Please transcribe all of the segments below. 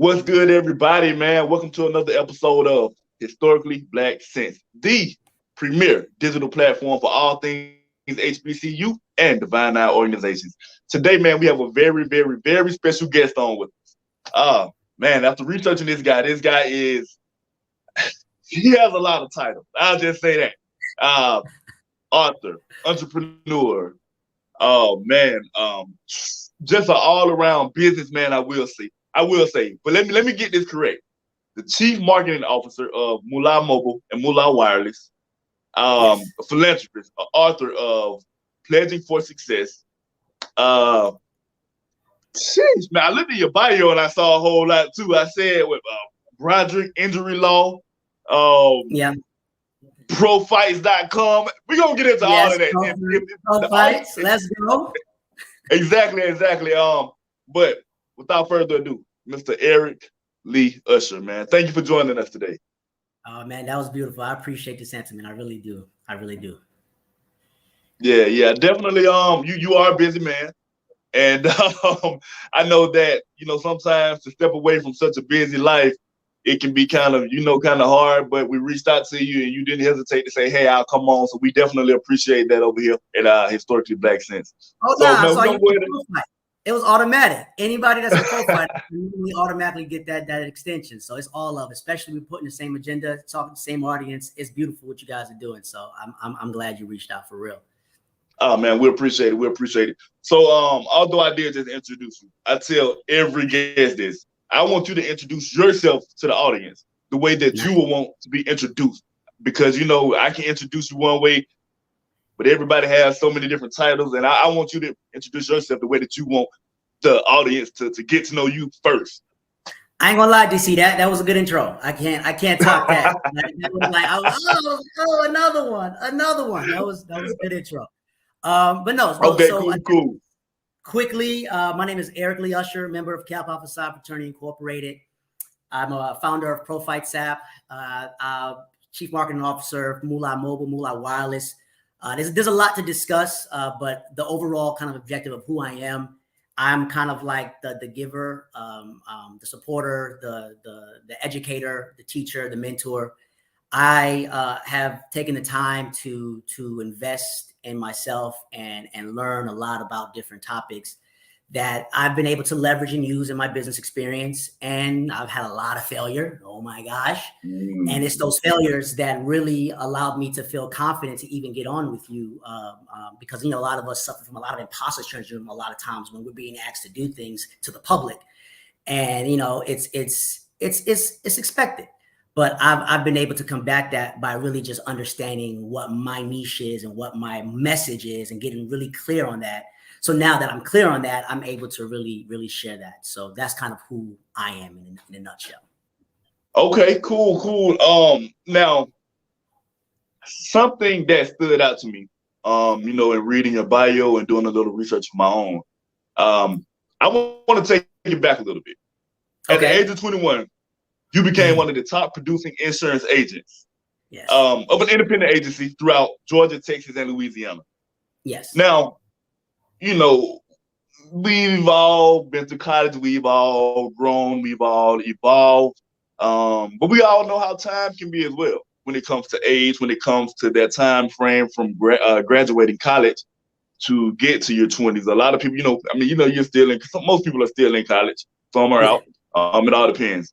What's good, everybody, man? Welcome to another episode of Historically Black Sense, the premier digital platform for all things HBCU and Divine Nine organizations. Today, man, we have a very special guest on with us. Man, after researching this guy is, he has a lot of titles. I'll just say that. Author, entrepreneur, just an all-around businessman, I will say. But let me get this correct. The Chief Marketing Officer of Moolah Mobile and Moolah Wireless, a philanthropist, an author of Pledging for Success. Man, I looked at your bio and I saw a whole lot too. I said with Broderick Injury Law, profights.com. We're gonna get into all of that. Profights, let's go. Exactly. But without further ado, Mr. Eric Lee Usher, man. Thank you for joining us today. Oh man, that was beautiful. I appreciate the sentiment. I really do. Yeah, definitely. You are a busy man. And I know that, sometimes to step away from such a busy life, it can be kind of hard, but we reached out to you and you didn't hesitate to say, hey, I'll come on. So we definitely appreciate that over here at Historically Black Sense. It was automatic. Anybody that's a profile, we automatically get that extension. So it's all love, especially we put in the same agenda, talking to the same audience. It's beautiful what you guys are doing. So I'm glad you reached out for real. Oh man, we appreciate it. So although I did just introduce you, I tell every guest this. I want you to introduce yourself to the audience the way that you will want to be introduced. Because I can introduce you one way, but everybody has so many different titles, and I want you to introduce yourself the way that you want the audience to get to know you first. I ain't gonna lie, DC. That was a good intro. I can't top that. Another one. That was a good intro. But no. Okay, cool. Quickly, my name is Eric Lee Usher, member of Kappa Alpha Psi Frternity Incorporated. I'm a founder of ProFights app, chief marketing officer of Moolah Mobile, Moolah Wireless. There's a lot to discuss, but the overall kind of objective of who I am, I'm kind of like the giver, the supporter, the educator, the teacher, the mentor. I have taken the time to invest in myself and learn a lot about different topics that I've been able to leverage and use in my business experience. And I've had a lot of failure. Oh my gosh. And it's those failures that really allowed me to feel confident to even get on with you. Because, a lot of us suffer from a lot of imposter syndrome a lot of times when we're being asked to do things to the public. And, it's expected. But I've been able to combat that by really just understanding what my niche is and what my message is and getting really clear on that. So now that I'm clear on that, I'm able to really share that. So that's kind of who I am in a nutshell. Okay, cool. Now, something that stood out to me, in reading your bio and doing a little research of my own, I want to take you back a little bit. At the age of 21, you became one of the top producing insurance agents of an independent agency throughout Georgia, Texas, and Louisiana. Yes. Now, we've all been to college, we've all grown, we've all evolved. But we all know how time can be as well when it comes to age, when it comes to that time frame from graduating college to get to your 20s. A lot of people, you're still in, most people are still in college, some are out. It all depends.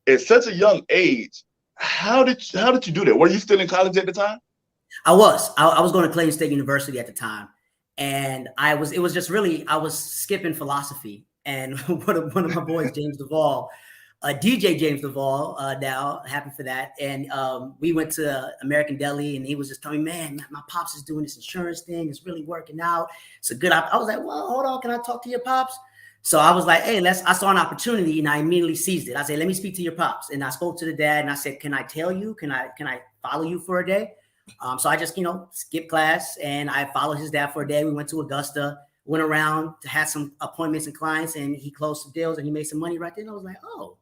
At such a young age, how did you do that? Were you still in college at the time? I was going to Clayton State University at the time. And I was skipping philosophy. And one of my boys, James Duvall, DJ James Duvall, now happy for that. And we went to American Deli and he was just telling me, man, my pops is doing this insurance thing. It's really working out. It's a good, I was like, well, hold on. Can I talk to your pops? So I was like, hey, I saw an opportunity and I immediately seized it. I said, let me speak to your pops. And I spoke to the dad and I said, can I tell you, can I follow you for a day? So I just, skipped class and I followed his dad for a day. We went to Augusta, went around, had some appointments and clients, and he closed some deals and he made some money right there. And I was like, oh,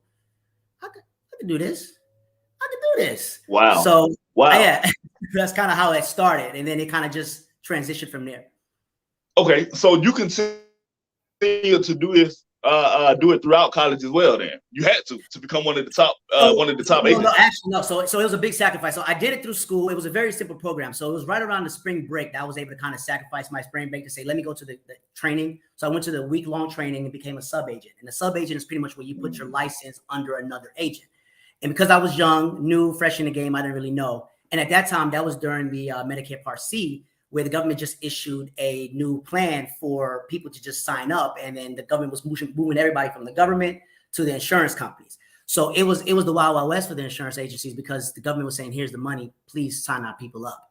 I could do this. Wow. So yeah, that's kind of how it started. And then it kind of just transitioned from there. Okay. So you continue to do this do it throughout college as well. Then you had to become one of the top agents. No, actually, no. So it was a big sacrifice. So I did it through school. It was a very simple program. So it was right around the spring break that I was able to kind of sacrifice my spring break to say, let me go to the training. So I went to the week-long training and became a sub-agent. And the sub-agent is pretty much where you put your license under another agent. And because I was young, new, fresh in the game, I didn't really know. And at that time, that was during the Medicare Part C, where the government just issued a new plan for people to just sign up. And then the government was moving everybody from the government to the insurance companies. So it was the Wild Wild West for the insurance agencies, because the government was saying, here's the money, please sign our people up.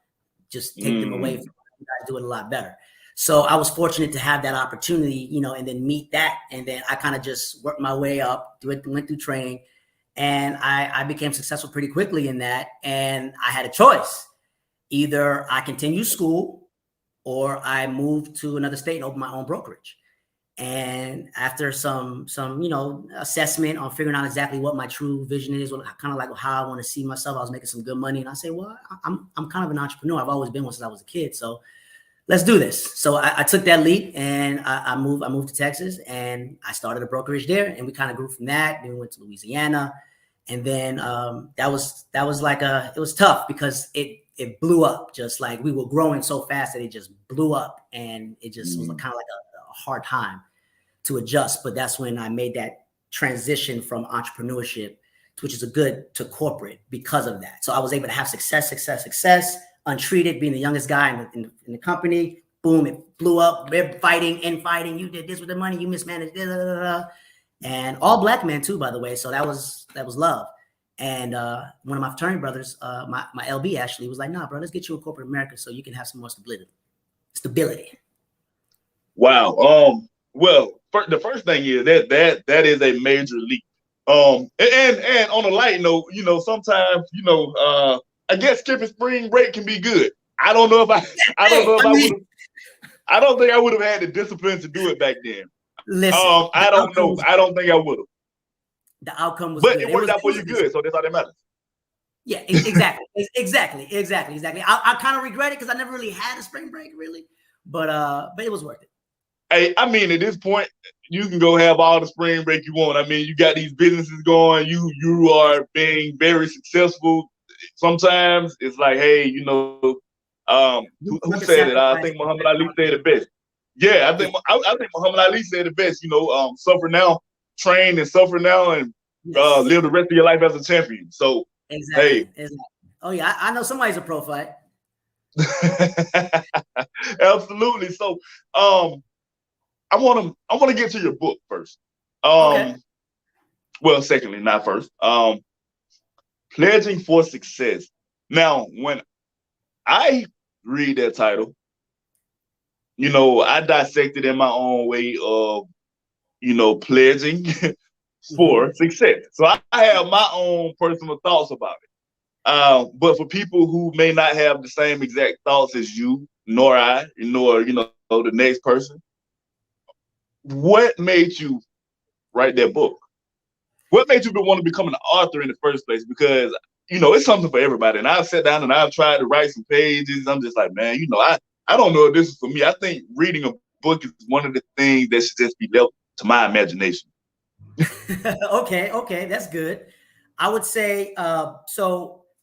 Just take them away from you guys, do it a lot better. So I was fortunate to have that opportunity, and then meet that. And then I kind of just worked my way up, went through training, and I became successful pretty quickly in that. And I had a choice. Either I continue school or I moved to another state and opened my own brokerage. And after some assessment on figuring out exactly what my true vision is, kind of like how I want to see myself, I was making some good money. And I said, well, I'm kind of an entrepreneur. I've always been one since I was a kid. So let's do this. So I took that leap and I moved to Texas and I started a brokerage there, and we kind of grew from that. Then we went to Louisiana. And then that was like it was tough because it blew up. Just like we were growing so fast that it just blew up, and it just was kind of like a hard time to adjust. But that's when I made that transition from entrepreneurship, which is to corporate, because of that. So I was able to have success, untreated, being the youngest guy in the company. Boom, it blew up. We're infighting. You did this with the money. You mismanaged. Blah, blah, blah, blah. And all black men too, by the way. So that was love. And one of my fraternity brothers, my LB actually was like, nah, bro, let's get you in corporate America so you can have some more stability. Wow. Well, the first thing is that is a major leap. And on a light note, sometimes, I guess skipping spring break can be good. I don't think I would have had the discipline to do it back then. Listen, I don't know. I don't think I would have. The outcome was but good. It worked out for you good, so that's all that matters. Yeah, exactly. exactly. I kind of regret it because I never really had a spring break, really. But it was worth it. Hey, I mean, at this point, you can go have all the spring break you want. I mean, you got these businesses going. You are being very successful. Sometimes it's like, hey, who said it? I think Muhammad Ali said it best. Yeah, I think Muhammad Ali said it best. Suffer now, train and suffer now, and live the rest of your life as a champion. So exactly. Oh yeah, I know somebody's a pro fight. Absolutely. So I want to get to your book first. Okay. Well, secondly, not first. Pledging for Success. Now, when I read that title, I dissected in my own way of, pledging for success. So I have my own personal thoughts about it. But for people who may not have the same exact thoughts as you, nor I, nor, the next person, what made you write that book? What made you want to become an author in the first place? Because, it's something for everybody. And I've sat down and I've tried to write some pages. I'm just like, man, I don't know if this is for me. I think reading a book is one of the things that should just be left to my imagination. Okay, that's good. I would say, of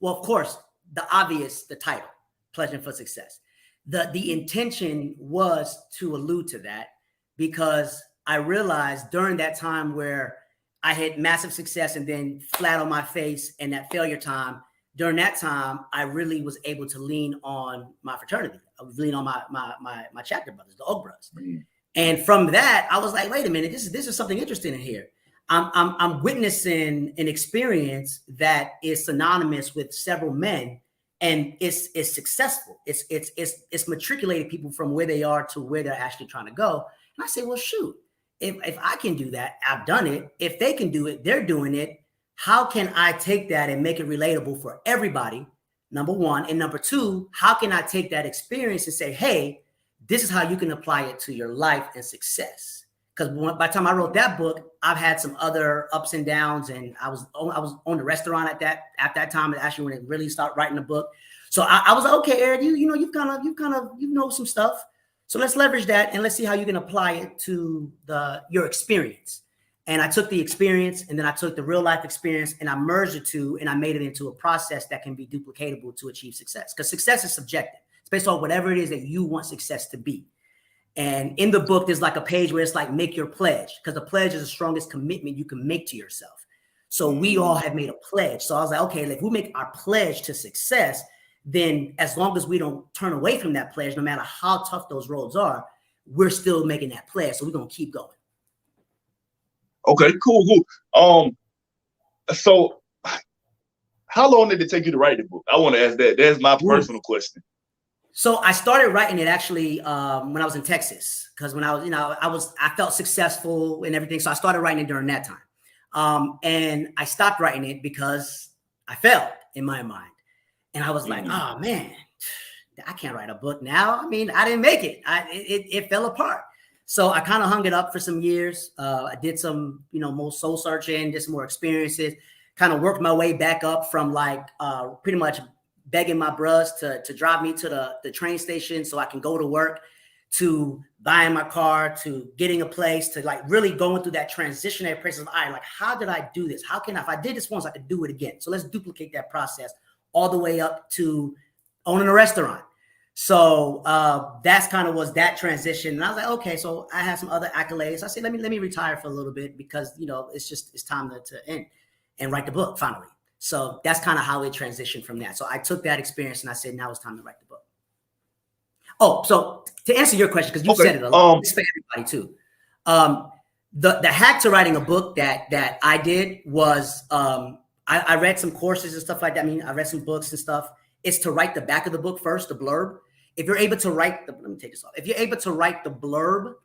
course, the title, Pledging for Success. The intention was to allude to that, because I realized during that time where I had massive success and then flat on my face and that failure time, during that time, I really was able to lean on my fraternity. I was leaning on my chapter brothers, the Oak Brothers. Mm-hmm. And from that, I was like, wait a minute, this is something interesting in here. I'm witnessing an experience that is synonymous with several men, and it's successful. It's matriculated people from where they are to where they're actually trying to go. And I say, well, shoot, if I can do that, I've done it. If they can do it, they're doing it. How can I take that and make it relatable for everybody? Number one. And number two, how can I take that experience and say, hey, this is how you can apply it to your life and success? Because by the time I wrote that book, I've had some other ups and downs, and I was on the restaurant at that time, actually when it really started writing the book. So I was like, okay, Eric, you know some stuff. So let's leverage that and let's see how you can apply it to your experience. And I took the experience, and then I took the real life experience, and I merged the two, and I made it into a process that can be duplicatable to achieve success. Because success is subjective. It's based on whatever it is that you want success to be. And in the book, there's like a page where it's like, make your pledge, because the pledge is the strongest commitment you can make to yourself. So we all have made a pledge. So I was like, okay, if we make our pledge to success, then as long as we don't turn away from that pledge, no matter how tough those roads are, we're still making that pledge. So we're going to keep going. Okay, cool. So how long did it take you to write the book? I want to ask that. That's my personal question. So I started writing it actually when I was in Texas, because when I was, I felt successful and everything. So I started writing it during that time. And I stopped writing it because I failed in my mind. And I was like, oh man, I can't write a book now. I mean, I didn't make it. It fell apart. So I kind of hung it up for some years. I did some, more soul searching, did some more experiences, kind of worked my way back up from like pretty much begging my bros to drive me to the train station so I can go to work, to buying my car, to getting a place, to like really going through that transitionary process of, all right, like, how did I do this? How can if I did this once, I could do it again? So let's duplicate that process all the way up to owning a restaurant. So that's kind of was that transition. And I was like, okay, so I had some other accolades. I said, let me retire for a little bit because, it's time to end and write the book finally. So that's kind of how it transitioned from that. So I took that experience and I said, now it's time to write the book. Oh, so to answer your question, because you said it a lot, it's for everybody too. The hack to writing a book that I did was I read some courses and stuff like that. I mean, I read some books and stuff. It's to write the back of the book first, the blurb. If you're able to write let me take this off. If you're able to write the blurb,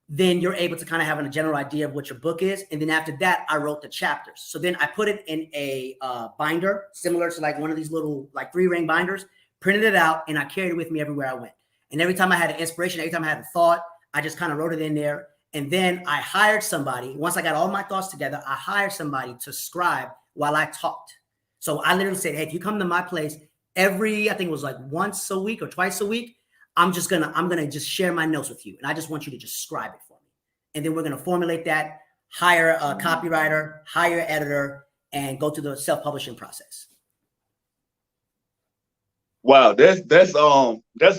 then you're able to kind of have a general idea of what your book is. And then after that, I wrote the chapters. So then I put it in a binder, similar to like one of these little like 3-ring binders, printed it out, and I carried it with me everywhere I went. And every time I had an inspiration, every time I had a thought, I just kind of wrote it in there. And then I hired somebody. Once I got all my thoughts together, I hired somebody to scribe while I talked. So I literally said, hey, if you come to my place I think it was like once a week or twice a week, I'm gonna just share my notes with you. And I just want you to just scribe it for me. And then we're gonna formulate that, hire a copywriter, hire an editor, and go through the self-publishing process. Wow, that's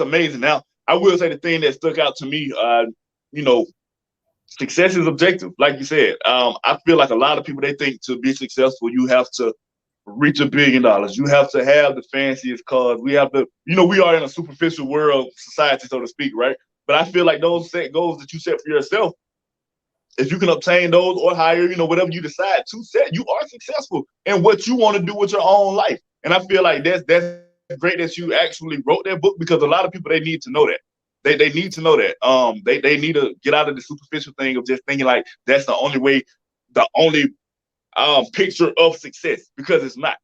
amazing. Now, I will say the thing that stuck out to me, success is objective, like you said. I feel like a lot of people, they think to be successful, you have to reach $1 billion. You have to have the fanciest cars. We have to, we are in a superficial world society, so to speak, right? But I feel like those set goals that you set for yourself, if you can obtain those or hire, whatever you decide to set, you are successful in what you want to do with your own life. And I feel like that's great that you actually wrote that book, because a lot of people, they need to know that. They need to know that. They need to get out of the superficial thing of just thinking like that's the only way, the only picture of success, because it's not.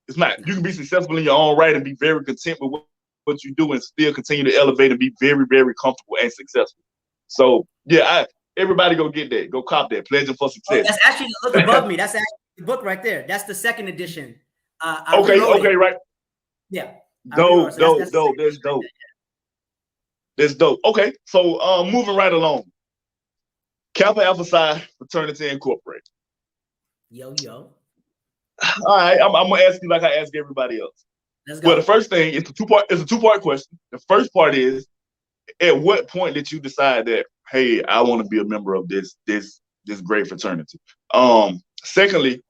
It's not. You can be successful in your own right and be very content with what you do and still continue to elevate and be very, very comfortable and successful. So yeah, everybody go get that. Go cop that. Pledging for Success. Oh, that's actually, look above me. That's actually the book right there. That's the second edition. Okay, right. Yeah. Dope. That's dope. That's dope. Okay, so moving right along. Kappa Alpha Psi Frternity Incorporated. Yo. All right, I'm gonna ask you like I ask everybody else. Let's go. Well, the first thing, it's a two-part question. The first part is, at what point did you decide that, hey, I want to be a member of this great fraternity? Secondly,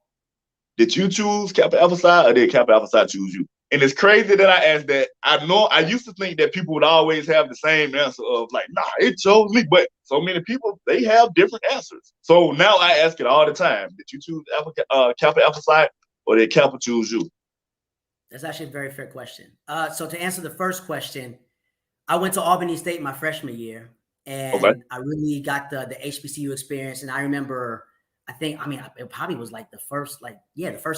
did you choose Kappa Alpha Psi or did Kappa Alpha Psi choose you? And it's crazy that I asked that. I used to think that people would always have the same answer of like, nah, it chose me. But so many people, they have different answers. So now I ask it all the time. Did you choose Kappa Alpha Psi or did Kappa choose you? That's actually a very fair question. So to answer the first question, I went to Albany State my freshman year, and I really got the HBCU experience. And I remember, it probably was like the first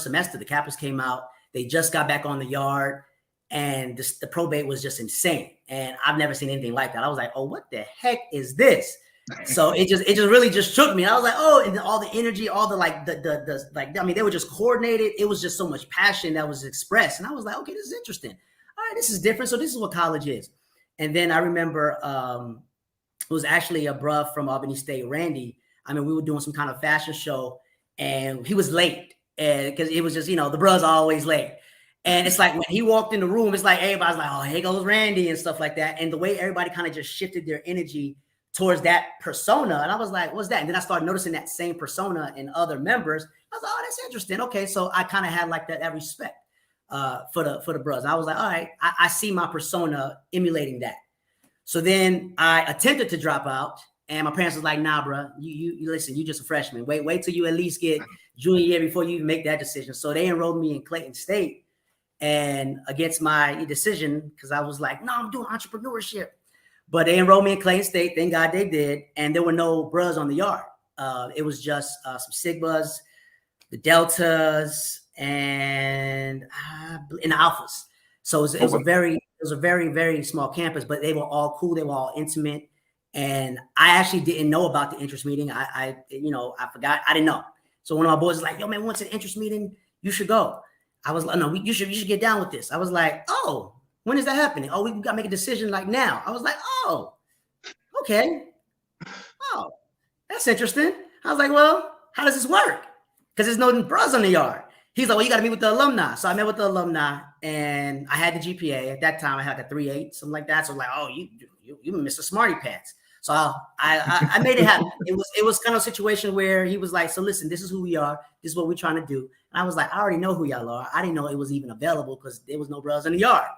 semester the Kappas came out. They just got back on the yard, and the probate was just insane. And I've never seen anything like that. I was like, oh, what the heck is this? So it just really just shook me. I was like, oh, and all the energy, all the they were just coordinated. It was just so much passion that was expressed. And I was like, okay, this is interesting. All right, this is different. So this is what college is. And then I remember it was actually a bruh from Albany State, Randy. I mean, we were doing some kind of fashion show, and he was late, and because it was just, you know, the bros are always late. And it's like when he walked in the room, it's like everybody's like, oh, here goes Randy and stuff like that. And the way everybody kind of just shifted their energy towards that persona. And I was like, what's that? And then I started noticing that same persona in other members. I was like, oh, that's interesting. Okay. So I kind of had like that respect for the bros. I was like, all right, I see my persona emulating that. So then I attempted to drop out, and my parents was like, nah, bro, you listen, you just a freshman. Wait till you at least get junior year before you make that decision. So they enrolled me in Clayton State. And against my decision, because I was like, no, I'm doing entrepreneurship. But they enrolled me in Clayton State. Thank God they did. And there were no bros on the yard. It was just some Sigmas, the Deltas, and the Alphas. So it was a very, very small campus, but they were all cool. They were all intimate. And I actually didn't know about the interest meeting. I forgot. I didn't know. So one of my boys was like, yo, man, we went to the interest meeting. You should go. I was like, no, you should get down with this. I was like, oh, when is that happening? Oh, we got to make a decision like now. I was like, oh, okay. Oh, that's interesting. I was like, well, how does this work? Because there's no bros on the yard. He's like, well, you got to meet with the alumni. So I met with the alumni, and I had the GPA. At that time, I had the 3.8, something like that. So I was like, oh, you Mr. Smarty Pants. So I made it happen. It was kind of a situation where he was like, so listen, this is who we are. This is what we're trying to do. And I was like, I already know who y'all are. I didn't know it was even available because there was no bros in the yard.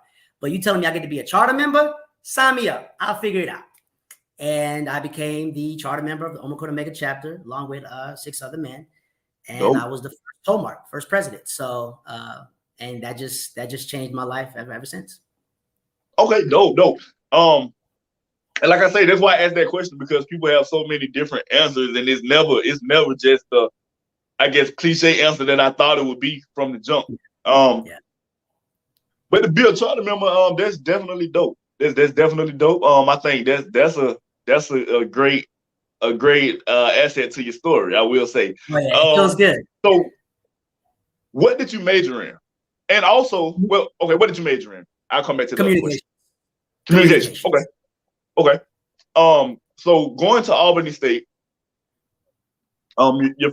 But you telling me I get to be a charter member? Sign me up. I'll figure it out. And I became the charter member of the Omicron Omega chapter, along with 6 other men. And I was the first Hallmark, first president. So, and that just changed my life ever since. Okay, dope. And like I say, that's why I asked that question, because people have so many different answers, and it's never just the, I guess, cliche answer that I thought it would be from the jump. But to be a charter member, that's definitely dope. That's definitely dope. I think that's a great asset to your story, I will say. Oh, yeah, it feels good. So, what did you major in? And also, well, okay, what did you major in? I'll come back to that. Communication. Okay. So going to Albany State, your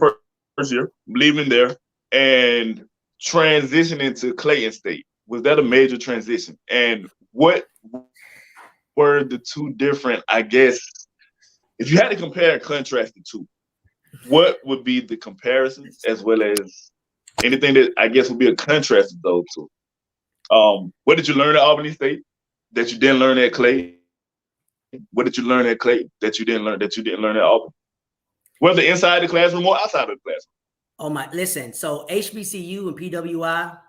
first year, leaving there, and transitioning to Clayton State, was that a major transition? And what were the two different, I guess, if you had to compare and contrast the two, what would be the comparisons, as well as anything that I guess would be a contrast of those two? What did you learn at Albany State that you didn't learn at Clayton? What did you learn at Clayton that you didn't learn at Albany? Whether inside the classroom or outside of the classroom. Oh my, listen. So HBCU and PWI,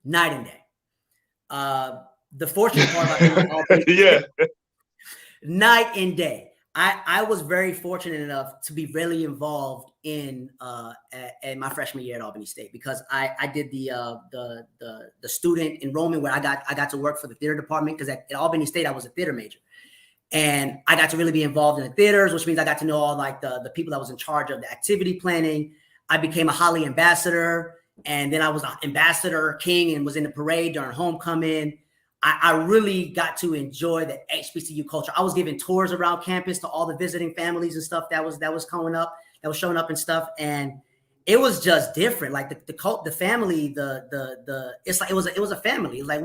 night and day. The fortunate part about yeah, night and day. I was very fortunate enough to be really involved in my freshman year at Albany State, because I did the student enrollment where I got to work for the theater department, because at Albany State I was a theater major. And I got to really be involved in the theaters, which means I got to know all like the people that was in charge of the activity planning. I became a Holly ambassador, and then I was an ambassador king and was in the parade during homecoming. I really got to enjoy the HBCU culture. I was giving tours around campus to all the visiting families and stuff that was showing up and stuff. And it was just different. Like the family, it's like it was a family. Like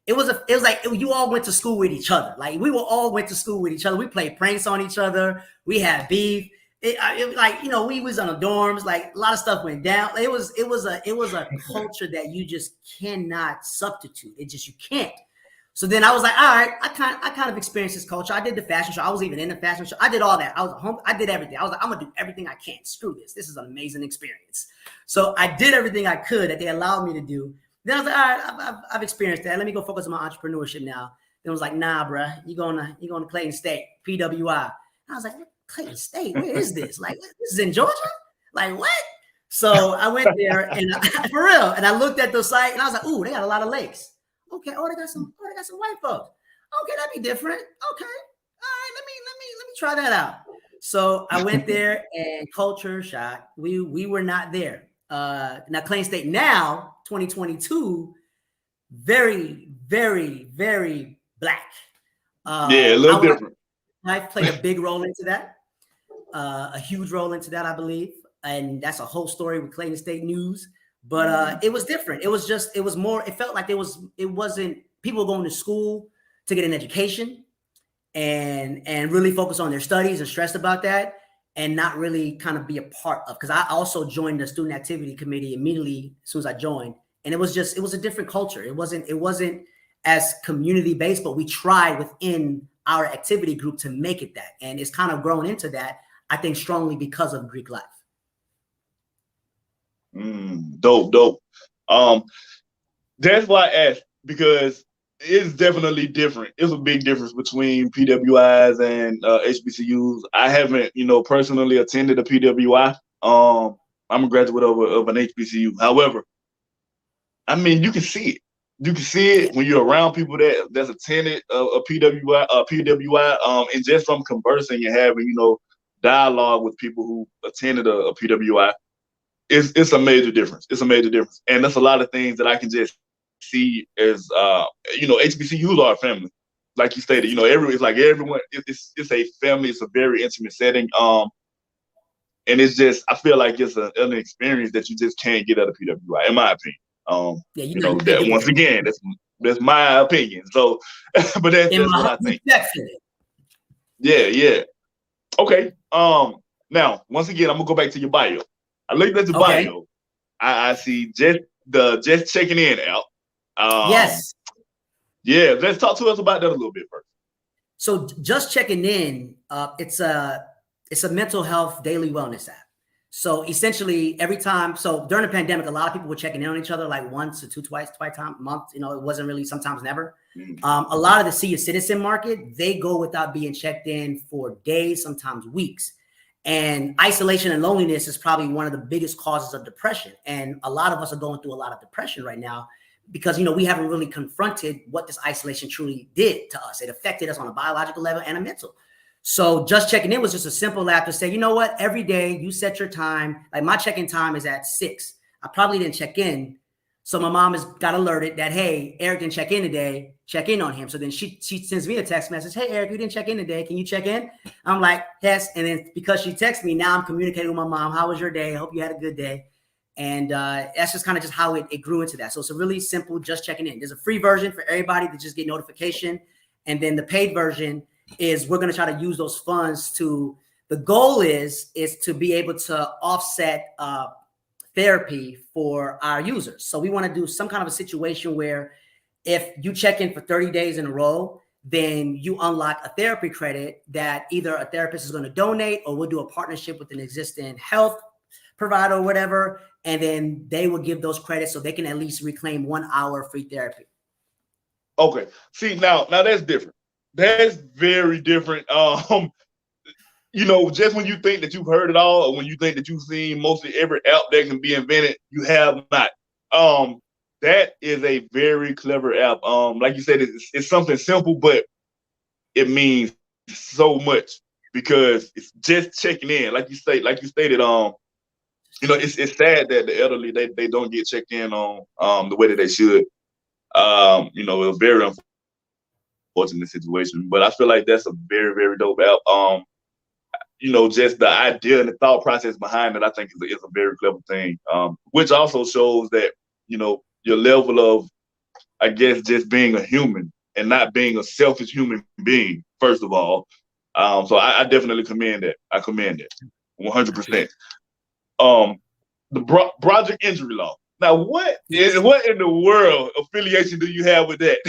it was like you all went to school with each other. Like we all went to school with each other. We played pranks on each other. We had beef. Like, you know, we was on the dorms. Like a lot of stuff went down. It was a culture that you just cannot substitute. You can't. So then I was like, all right, I kind of experienced this culture. I did the fashion show. I was even in the fashion show. I did all that. I did everything. I was like, I'm gonna do everything I can. Screw this. This is an amazing experience. So I did everything I could that they allowed me to do. Then I was like, all right, I've experienced that. Let me go focus on my entrepreneurship now. Then I was like, nah, bro, you're going to Clayton State, PWI. And I was like, Clayton State, where is this? Like, this is in Georgia? Like, what? So I went there, and for real, and I looked at the site, and I was like, ooh, they got a lot of lakes. Okay, they got some white folks. Okay, that'd be different. Okay, all right, let me try that out. So I went there, and culture shock. We were not there. Now Clayton State now 2022, very, very, very black. Yeah, a little different. Life played a big role into that. a huge role into that, I believe. And that's a whole story with Clayton State News. But it was different. It was more, it felt like it wasn't people going to school to get an education and really focus on their studies and stressed about that and not really kind of be a part of, because I also joined the student activity committee immediately as soon as I joined. And it was a different culture. It wasn't as community based, but we tried within our activity group to make it that. And it's kind of grown into that, I think, strongly because of Greek life. Dope. That's why I asked, because it's definitely different. It's a big difference between PWIs and HBCUs. I haven't, personally attended a PWI. I'm a graduate of an HBCU. However, I mean, you can see it. You can see it when you're around people that's attended a PWI, and just from conversing and having, dialogue with people who attended a PWI, it's a major difference. It's a major difference. And that's a lot of things that I can just see as, HBCUs are a family. Like you stated, it's like everyone, it's a family. It's a very intimate setting. And it's just, I feel like it's an experience that you just can't get at a PWI, in my opinion. That once again, that's my opinion. So, but that's what I think. Yeah. Okay. Now, once again, I'm gonna go back to your bio. I looked at your bio. I see just checking in out. Yes. Yeah. Let's talk to us about that a little bit first. So, just checking in. It's a mental health daily wellness app. So essentially every time, so during the pandemic, a lot of people were checking in on each other like once or twice a month. It wasn't really, sometimes never. A lot of the senior citizen market, they go without being checked in for days, sometimes weeks. And isolation and loneliness is probably one of the biggest causes of depression. And a lot of us are going through a lot of depression right now because, we haven't really confronted what this isolation truly did to us. It affected us on a biological level and a mental. So just checking in was just a simple app to say, you know what, every day you set your time. Like my check-in time is at 6. I probably didn't check in. So my mom has got alerted that, hey, Eric didn't check in today. Check in on him. So then she sends me a text message. Hey, Eric, you didn't check in today. Can you check in? I'm like, yes. And then because she texts me, now I'm communicating with my mom. How was your day? I hope you had a good day. And that's just kind of just how it grew into that. So it's a really simple, just checking in. There's a free version for everybody to just get notification. And then the paid version is we're going to try to use those funds the goal is to be able to offset therapy for our users. So we want to do some kind of a situation where if you check in for 30 days in a row, then you unlock a therapy credit that either a therapist is going to donate or we'll do a partnership with an existing health provider or whatever. And then they will give those credits so they can at least reclaim 1 hour free therapy. Okay. See, now that's different. That's very different. Just when you think that you've heard it all, or when you think that you've seen mostly every app that can be invented, you have not. That is a very clever app. Like you said, it's something simple, but it means so much because it's just checking in. Like you stated, it's sad that the elderly they don't get checked in on the way that they should. It's very unfortunate situation, but I feel like that's a very, very dope app. Just the idea and the thought process behind it, I think is a very clever thing. Which also shows that, your level of, I guess, just being a human and not being a selfish human being, first of all. So I definitely commend that. I commend it 100%. The Broderick injury law. Now, what in the world affiliation do you have with that?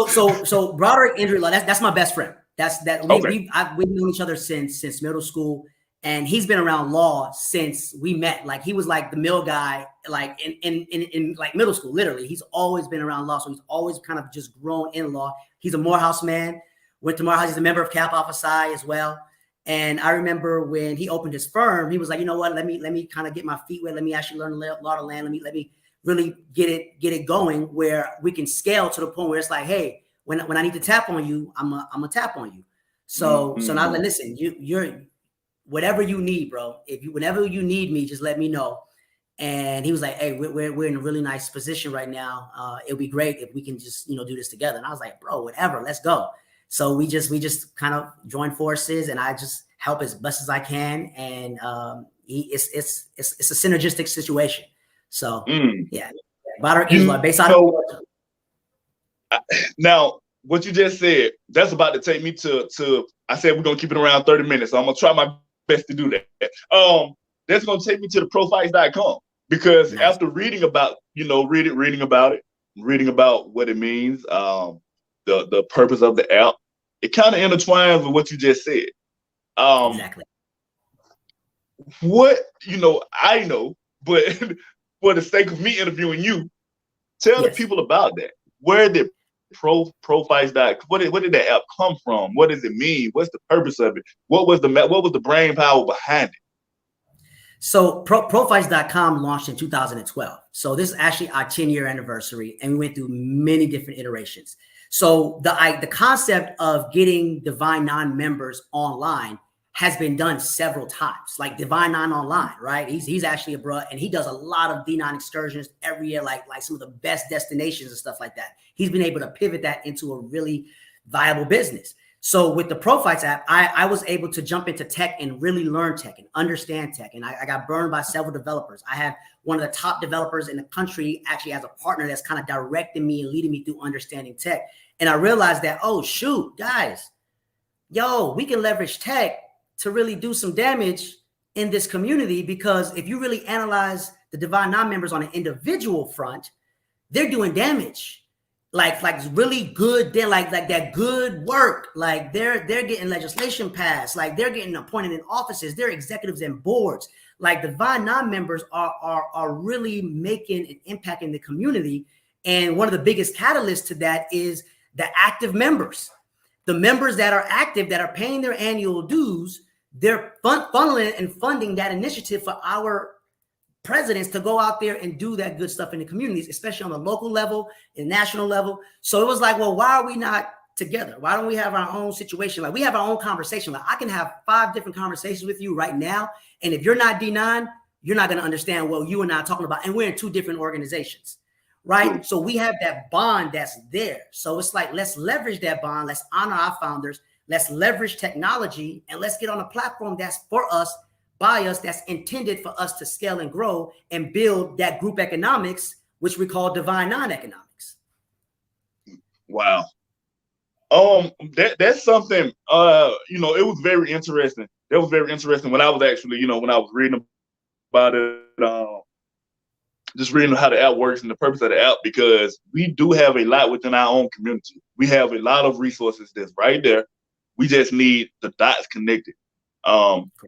So Broderick injury law. That's my best friend. We've known each other since middle school, and he's been around law since we met. Like he was like the mill guy, like in like middle school. Literally, he's always been around law, so he's always kind of just grown in law. He's a Morehouse man. Went to Morehouse. He's a member of Kappa Alpha Psi as well. And I remember when he opened his firm, he was like, you know what? Let me kind of get my feet wet. Let me actually learn a lot of land. Let me really get it going where we can scale to the point where it's like, hey, when I need to tap on you, I'm a tap on you. So now listen, you're whatever you need, bro. Whenever you need me, just let me know. And he was like, hey, we're in a really nice position right now. It'd be great if we can just do this together. And I was like, bro, whatever, let's go. So we just kind of joined forces, and I just help as best as I can, and it's a synergistic situation. So yeah, based out of now. What you just said, that's about to take me to I said we're gonna keep it around 30 minutes, so I'm gonna try my best to do that. That's gonna take me to the profights.com, because after reading about, reading about what it means, the purpose of the app, it kind of intertwines with what you just said. Exactly. What I know, but for the sake of me interviewing you, tell the people about that. Where did profights.com, what did that app come from? What does it mean? What's the purpose of it? What was the brain power behind it? So profights.com launched in 2012. So this is actually our 10-year anniversary, and we went through many different iterations. So the concept of getting Divine Nine members online has been done several times, like Divine Nine Online, right? He's actually abroad, and he does a lot of D9 excursions every year, like some of the best destinations and stuff like that. He's been able to pivot that into a really viable business. So with the Profights app, I was able to jump into tech and really learn tech and understand tech. And I got burned by several developers. I have one of the top developers in the country actually as a partner that's kind of directing me and leading me through understanding tech. And I realized that, oh, shoot, guys, we can leverage tech to really do some damage in this community, because if you really analyze the Divine Nine members on an individual front, they're doing damage, like really good. They're like that good work. Like they're getting legislation passed. Like they're getting appointed in offices. They're executives and boards. Like Divine Nine members are really making an impact in the community. And one of the biggest catalysts to that is the active members. The members that are active, that are paying their annual dues, they're funneling and funding that initiative for our presidents to go out there and do that good stuff in the communities, especially on the local level and national level. So it was like, well, why are we not together? Why don't we have our own situation? Like we have our own conversation. Like I can have 5 different conversations with you right now. And if you're not D9, you're not going to understand what you and I are talking about. And we're in 2 different organizations. Right. So we have that bond that's there. So it's like, let's leverage that bond. Let's honor our founders. Let's leverage technology, and let's get on a platform that's for us, by us, that's intended for us to scale and grow and build that group economics, which we call Divine Nine economics. Wow. That's something, it was very interesting. That was very interesting when I was actually, when I was reading about it, just reading how the app works and the purpose of the app, because we do have a lot within our own community. We have a lot of resources that's right there. We just need the dots connected,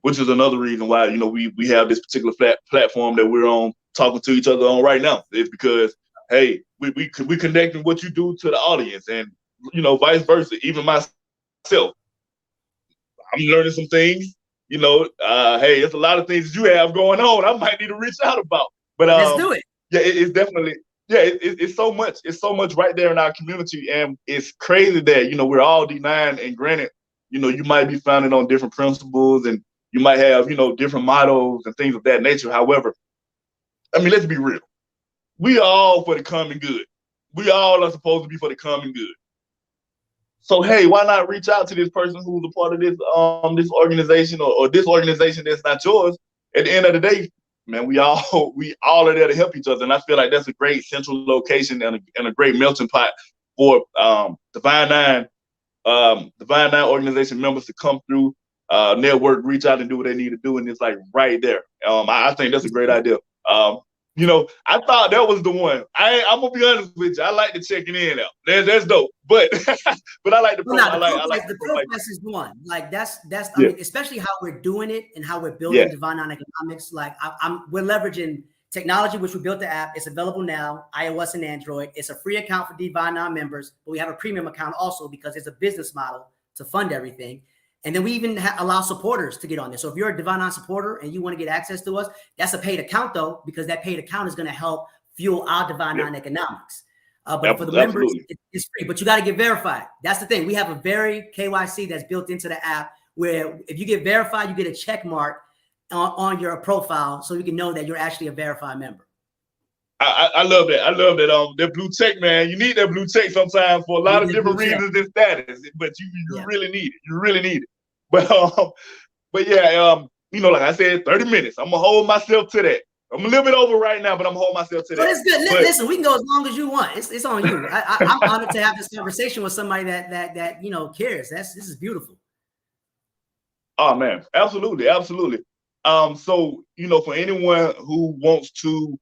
which is another reason why, we have this particular platform that we're on, talking to each other on right now. It's because, hey, we connecting what you do to the audience, and, vice versa. Even myself, I'm learning some things, hey, it's a lot of things you have going on. I might need to reach out about. But let's do it. Yeah, it's definitely, it's so much. It's so much right there in our community, and it's crazy that we're all D9, and granted, you might be founded on different principles, and you might have different mottos and things of that nature. However, I mean, let's be real. We all for the common good. We all are supposed to be for the common good. So hey, why not reach out to this person who's a part of this this organization or this organization that's not yours? At the end of the day, man, we all are there to help each other, and I feel like that's a great central location and a great melting pot for Divine Nine organization members to come through, network, reach out, and do what they need to do, and it's like right there. I think that's a great idea. I thought that was the one. I'm gonna be honest with you. I like the checking in out. That's dope. But I like the the Profights is the one. Like that's I mean, especially how we're doing it and how we're building Divine Nine economics. Like we're leveraging technology, which we built the app. It's available now, iOS and Android. It's a free account for Divine Nine members, but we have a premium account also because it's a business model to fund everything. And then we even allow supporters to get on there. So if you're a Divine Nine supporter and you want to get access to us, that's a paid account though, because that paid account is going to help fuel our Divine Nine economics. But for the members, it's free, but you got to get verified. That's the thing. We have a very KYC that's built into the app where if you get verified, you get a check mark on your profile so you can know that you're actually a verified member. I love that. I love that. That blue check, man. You need that blue check sometimes for a lot of different reasons and status, but you really need it. You really need it. But but yeah, like I said, 30 minutes. I'm gonna hold myself to that. I'm a little bit over right now, but I'm gonna hold myself to that. But it's good. Listen, we can go as long as you want. It's on you. I'm honored to have this conversation with somebody that cares. This is beautiful. Oh man, absolutely. So for anyone who wants to,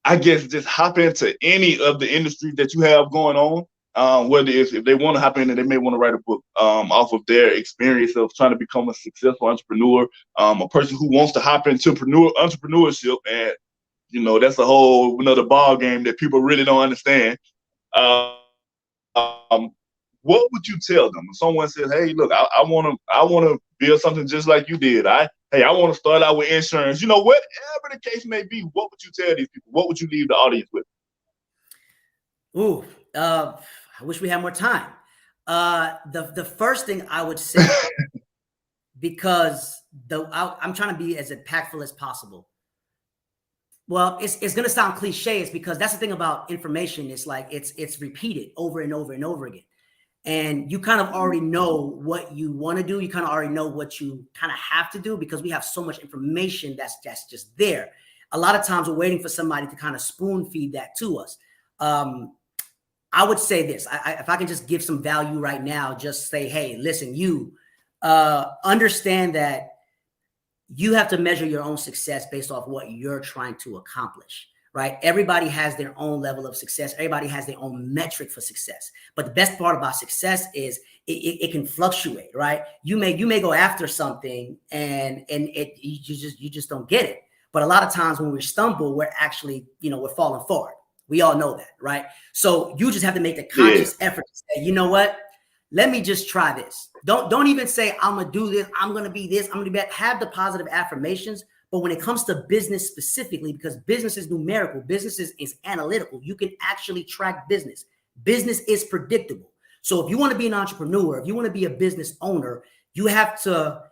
I guess, just hop into any of the industries that you have going on, whether it's if they want to hop in and they may want to write a book off of their experience of trying to become a successful entrepreneur, a person who wants to hop into entrepreneurship, and that's a whole another ball game that people really don't understand. What would you tell them if someone says, "Hey, look, I want to build something just like you did. I want to start out with insurance." Whatever the case may be, what would you tell these people? What would you leave the audience with? Ooh, I wish we had more time. The first thing I would say, because I'm trying to be as impactful as possible. Well, it's going to sound cliche. It's because that's the thing about information. It's like it's repeated over and over and over again. And you kind of already know what you want to do. You kind of already know what you kind of have to do because we have so much information that's just there. A lot of times we're waiting for somebody to kind of spoon feed that to us. I would say this, if I can just give some value right now, just say, hey, listen, you understand that you have to measure your own success based off what you're trying to accomplish. Right? Everybody has their own level of success. Everybody has their own metric for success. But the best part about success is it can fluctuate, right? You may go after something and you just don't get it. But a lot of times when we stumble, we're actually, we're falling forward. We all know that, right? So you just have to make the conscious effort to say, you know what? Let me just try this. Don't even say I'm gonna do this. I'm gonna be this. I'm gonna be that. Have the positive affirmations. But when it comes to business specifically, because business is numerical, business is analytical, you can actually track business. Business is predictable. So if you want to be an entrepreneur, if you want to be a business owner, you have to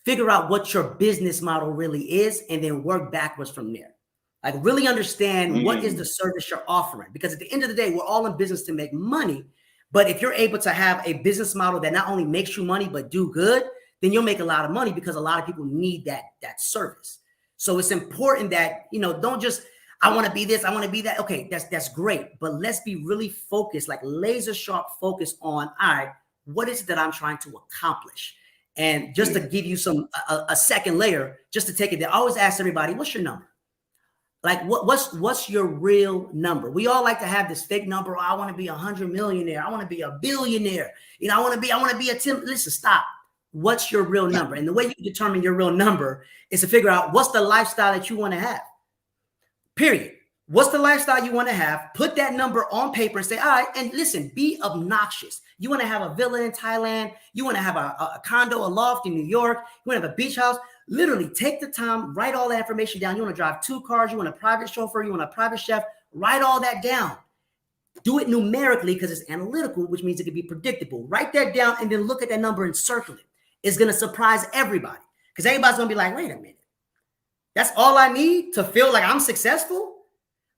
figure out what your business model really is and then work backwards from there. Like really understand what is the service you're offering. Because at the end of the day, we're all in business to make money. But if you're able to have a business model that not only makes you money, but do good, then you'll make a lot of money because a lot of people need that service. So it's important that, don't just, I want to be this, I want to be that. Okay, that's great. But let's be really focused, like laser sharp focus on, all right, what is it that I'm trying to accomplish? And just to give you a second layer, just to take it there, I always ask everybody, what's your number? Like what's your real number? We all like to have this fake number. Oh, I want to be 100 millionaire. I want to be a billionaire. I want to be a 10. Listen, stop. What's your real number? And the way you determine your real number is to figure out what's the lifestyle that you want to have. Period. What's the lifestyle you want to have? Put that number on paper and say, all right, and listen, be obnoxious. You want to have a villa in Thailand. You want to have a condo, a loft in New York. You want to have a beach house. Literally take the time, write all that information down. You want to drive 2 cars. You want a private chauffeur. You want a private chef. Write all that down. Do it numerically because it's analytical, which means it can be predictable. Write that down and then look at that number and circle it. It's going to surprise everybody because everybody's going to be like, wait a minute. That's all I need to feel like I'm successful?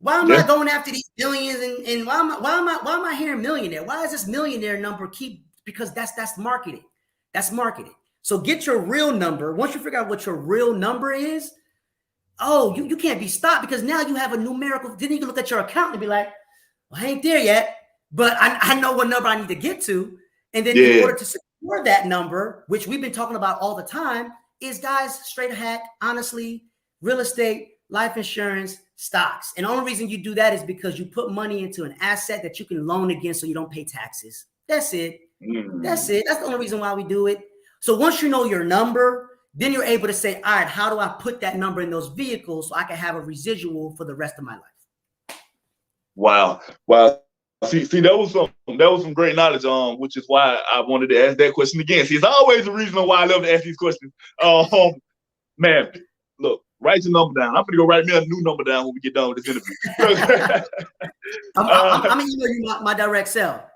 Why am I going after these billions and why am I hearing millionaire? Why is this millionaire number because that's marketing. That's marketing. So get your real number. Once you figure out what your real number is, you can't be stopped because now you have a numerical. Then you can look at your account and be like, well, I ain't there yet, but I know what number I need to get to. And then in order to secure that number, which we've been talking about all the time, is guys, straight hack, honestly, real estate, life insurance, stocks. And the only reason you do that is because you put money into an asset that you can loan against so you don't pay taxes. That's it. That's it. That's the only reason why we do it. So once you know your number, then you're able to say, all right, how do I put that number in those vehicles so I can have a residual for the rest of my life? Wow. See, that was some great knowledge, which is why I wanted to ask that question again. See, it's always a reason why I love to ask these questions. Man, look, write your number down. I'm gonna go write me a new number down when we get done with this interview. I'm gonna email you my direct cell.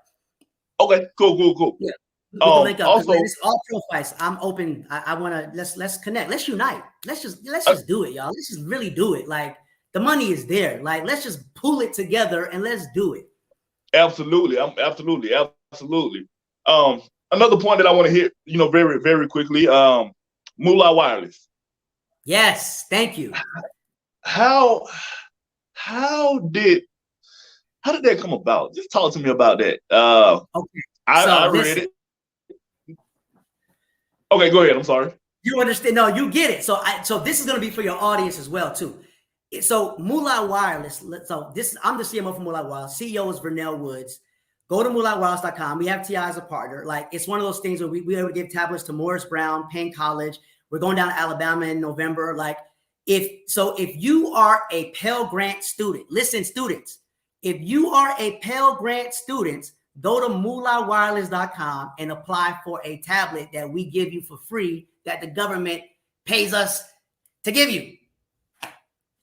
Okay, cool. Yeah. Link up. Also, it's all profiles. I'm open. I want to let's connect. Let's unite. Let's just do it, y'all. Let's just really do it. Like the money is there. Like let's just pull it together and let's do it. Absolutely. Absolutely. Another point that I want to hit, very, very quickly. Moolah Wireless. Yes, thank you. How did that come about? Just talk to me about that. Okay, I read it. Okay, go ahead. I'm sorry. You understand? No, you get it. So this is going to be for your audience as well too. So Moolah Wireless. I'm the CMO for Moolah Wireless. CEO is Vernell Woods. Go to moolahwireless.com. We have TI as a partner. Like, it's one of those things where we able to give tablets to Morris Brown, Payne College. We're going down to Alabama in November. Like, if you are a Pell Grant student, listen, students, if you are a Pell Grant student, go to moolahwireless.com and apply for a tablet that we give you for free that the government pays us to give you.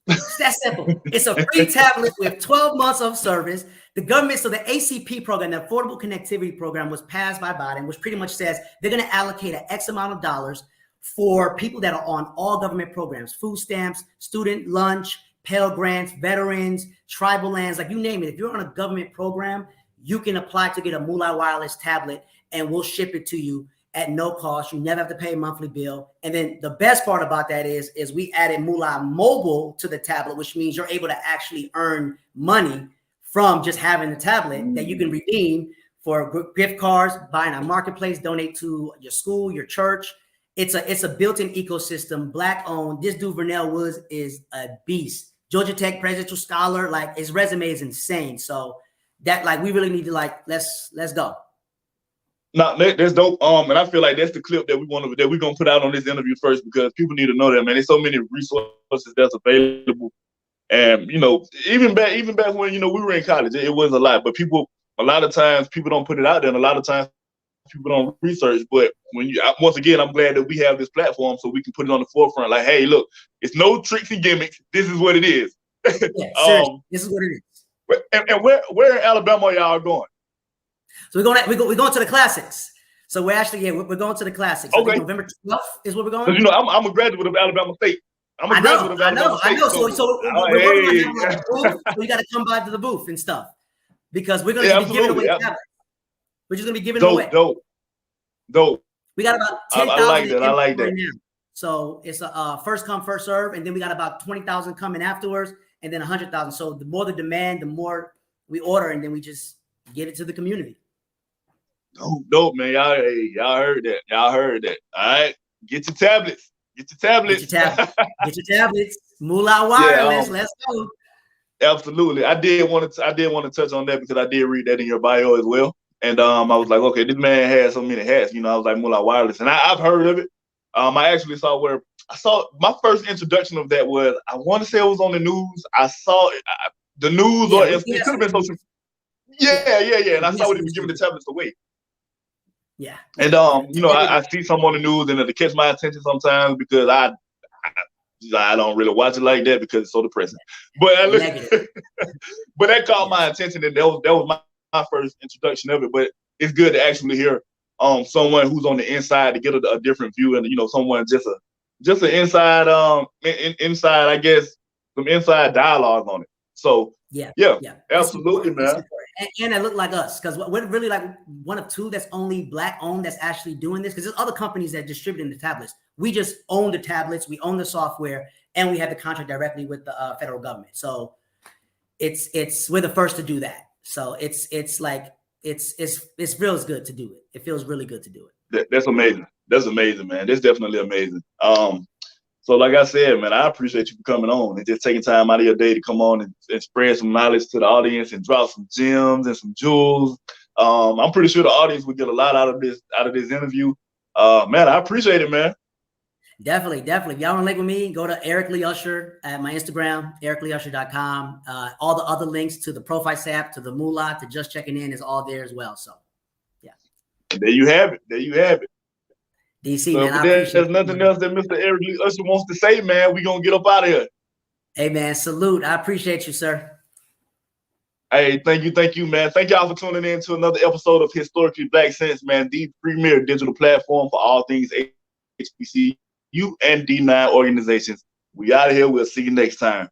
It's that simple. It's a free tablet with 12 months of service. The government, so the ACP program, the Affordable Connectivity Program, was passed by Biden, which pretty much says they're going to allocate an X amount of dollars for people that are on all government programs, food stamps, student lunch, Pell Grants, veterans, tribal lands, like you name it. If you're on a government program, you can apply to get a Moolah Wireless tablet and we'll ship it to you at no cost. You never have to pay a monthly bill. And then the best part about that is we added Moolah Mobile to the tablet, which means you're able to actually earn money from just having the tablet that you can redeem for gift cards, buying a marketplace, donate to your school, your church. It's a built-in ecosystem, Black owned. This dude Vernell Woods is a beast. Georgia Tech presidential scholar. Like, his resume is insane. So that, like, we really need to, like, let's go. No, that's dope. And I feel like that's the clip that we're gonna put out on this interview first, because people need to know that, man. There's so many resources that's available. And even back when we were in college, it was a lot. But a lot of times people don't put it out there, and a lot of times people don't research. But once again, I'm glad that we have this platform so we can put it on the forefront. Like, hey, look, it's no tricks and gimmicks. This is what it is. Yeah, this is what it is. And where in Alabama are y'all going? So we're going to the classics. So we're actually we're going to the classics. Okay. November 12th is where we're going. I'm a graduate of Alabama State. I know. So we're going to have a booth. So you got to come by to the booth and stuff, because we're going to be giving away tablets. We're just going to be giving away. Dope. We got about 10,000. I like that. Right now. So it's a first come, first serve, and then we got about 20,000 coming afterwards, and then 100,000. So the more the demand, the more we order, and then we just get it to the community. Dope, man. Y'all heard that. All right. Get your tablets. Get your tablets. Moolah Wireless. Let's go. Absolutely. I did want to touch on that, because I did read that in your bio as well. And I was like, okay, this man has so many hats. I was like, Moolah Wireless. And I've heard of it. I actually saw my first introduction of that was, I want to say it was on the news. I saw it, the news, or it could have been social. Yeah. And I saw it was giving the tablets away. Yeah. And I see some on the news, and it catch my attention sometimes, because I don't really watch it like that because it's so depressing. But but that caught my attention, and that was my first introduction of it. But it's good to actually hear someone who's on the inside to get a different view, and someone just an inside inside, I guess, some inside dialogue on it. So yeah, absolutely, man. And it looked like us, because we're really like one of two that's only Black owned that's actually doing this, because there's other companies that distribute the tablets. We just own the tablets, we own the software, and we have the contract directly with the federal government. So we're the first to do that. So it's real good to do it. It feels really good to do it. That's amazing. That's amazing, man. That's definitely amazing. So like I said, man, I appreciate you for coming on and just taking time out of your day to come on and spread some knowledge to the audience and drop some gems and some jewels. I'm pretty sure the audience would get a lot out of this interview. Man, I appreciate it, man. Definitely. If y'all want to link with me, go to Eric Lee Usher at my Instagram, ericleeusher.com. All the other links to the Profites app, to the Moolah, to just checking in is all there as well. So, yeah. There you have it. DC, so man, there's nothing else that Mr. Eric Lee Usher wants to say, man. We're going to get up out of here. Hey, man, salute. I appreciate you, sir. Hey, thank you, man. Thank y'all for tuning in to another episode of Historically Black Sense, man, the premier digital platform for all things HBCU and D9 organizations. We out of here. We'll see you next time.